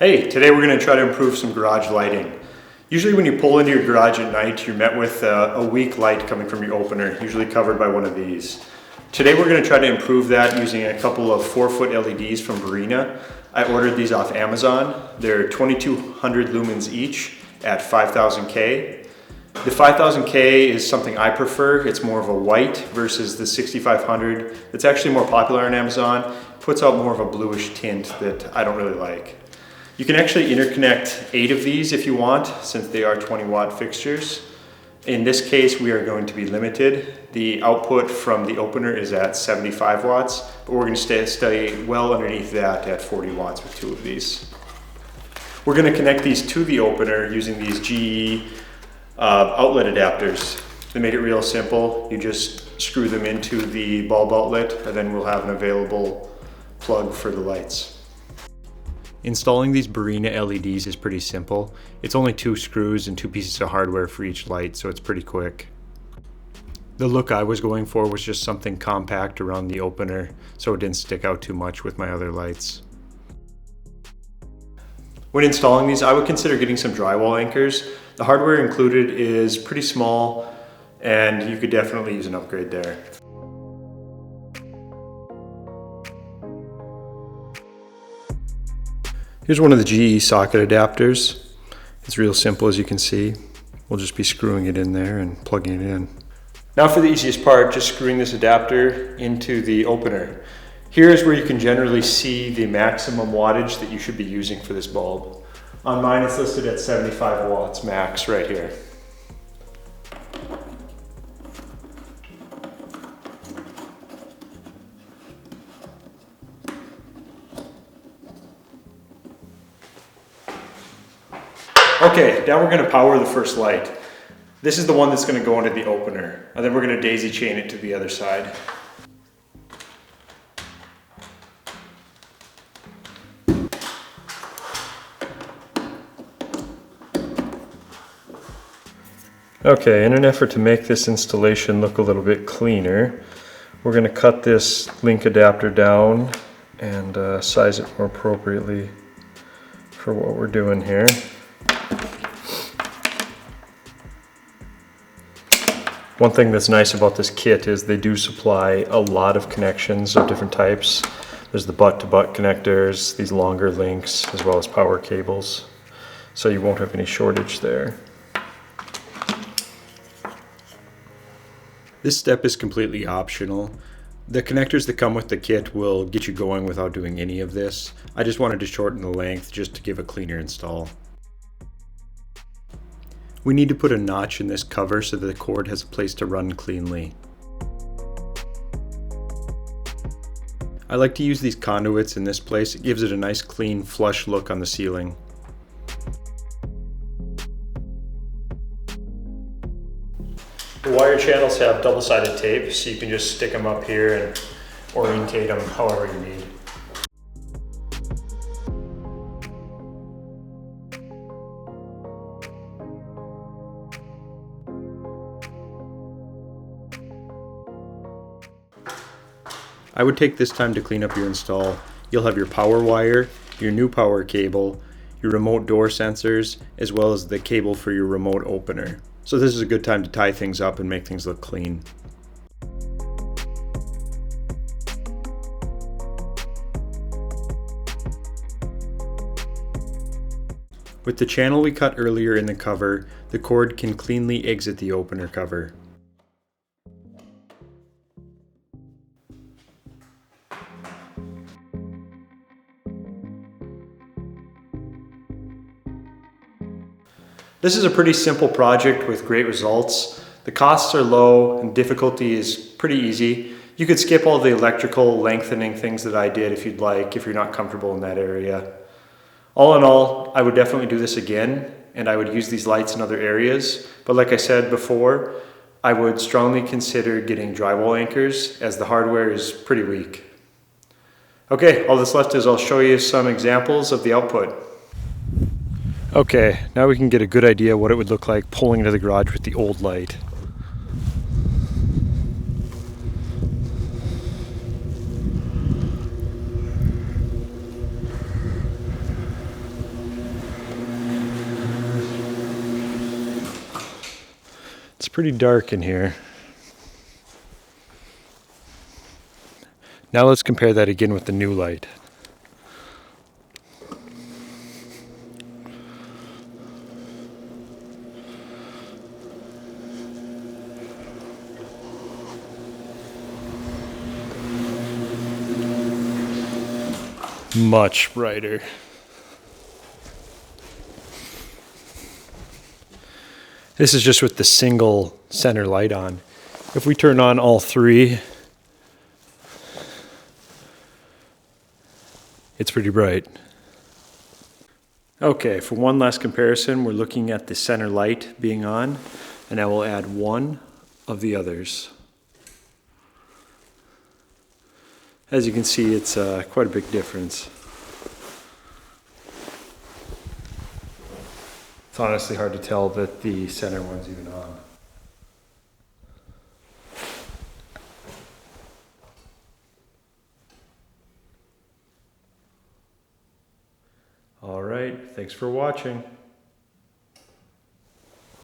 Hey, today we're going to try to improve some garage lighting. Usually when you pull into your garage at night, you're met with a weak light coming from your opener, usually covered by one of these. Today we're going to try to improve that using a couple of 4-foot LEDs from Barrina. I ordered these off Amazon. They're 2200 lumens each at 5000 K. The 5000 K is something I prefer. It's more of a white versus the 6500. It's actually more popular on Amazon. Puts out more of a bluish tint that I don't really like. You can actually interconnect 8 of these if you want, since they are 20-watt fixtures. In this case, we are going to be limited. The output from the opener is at 75 watts, but we're going to stay well underneath that at 40 watts with 2 of these. We're going to connect these to the opener using these GE outlet adapters. They make it real simple. You just screw them into the bulb outlet, and then we'll have an available plug for the lights. Installing these Barrina LEDs is pretty simple. It's only 2 screws and 2 pieces of hardware for each light, so it's pretty quick. The look I was going for was just something compact around the opener, so it didn't stick out too much with my other lights. When installing these, I would consider getting some drywall anchors. The hardware included is pretty small, and you could definitely use an upgrade there. Here's one of the GE socket adapters. It's real simple, as you can see. We'll just be screwing it in there and plugging it in. Now for the easiest part, just screwing this adapter into the opener. Here is where you can generally see the maximum wattage that you should be using for this bulb. On mine it's listed at 75 watts max right here. Okay, now we're going to power the first light. This is the one that's going to go into the opener, and then we're going to daisy chain it to the other side. Okay, in an effort to make this installation look a little bit cleaner, we're going to cut this link adapter down and size it more appropriately for what we're doing here. One thing that's nice about this kit is they do supply a lot of connections of different types. There's the butt-to-butt connectors, these longer links, as well as power cables. So you won't have any shortage there. This step is completely optional. The connectors that come with the kit will get you going without doing any of this. I just wanted to shorten the length just to give a cleaner install. We need to put a notch in this cover so that the cord has a place to run cleanly. I like to use these conduits in this place. It gives it a nice clean flush look on the ceiling. The wire channels have double-sided tape, so you can just stick them up here and orientate them however you need. I would take this time to clean up your install. You'll have your power wire, your new power cable, your remote door sensors, as well as the cable for your remote opener. So this is a good time to tie things up and make things look clean. With the channel we cut earlier in the cover, the cord can cleanly exit the opener cover. This is a pretty simple project with great results. The costs are low and difficulty is pretty easy. You could skip all the electrical lengthening things that I did if you'd like, if you're not comfortable in that area. All in all, I would definitely do this again, and I would use these lights in other areas. But like I said before, I would strongly consider getting drywall anchors, as the hardware is pretty weak. Okay, all that's left is I'll show you some examples of the output. Okay, now we can get a good idea what it would look like pulling into the garage with the old light. pretty dark in here. Now let's compare that again with the new light. Much brighter. This is just with the single center light on. If we turn on all three, it's pretty bright. Okay, for one last comparison, we're looking at the center light being on, and I will add one of the others. As you can see, it's quite a big difference. It's honestly hard to tell that the center one's even on. All right, thanks for watching.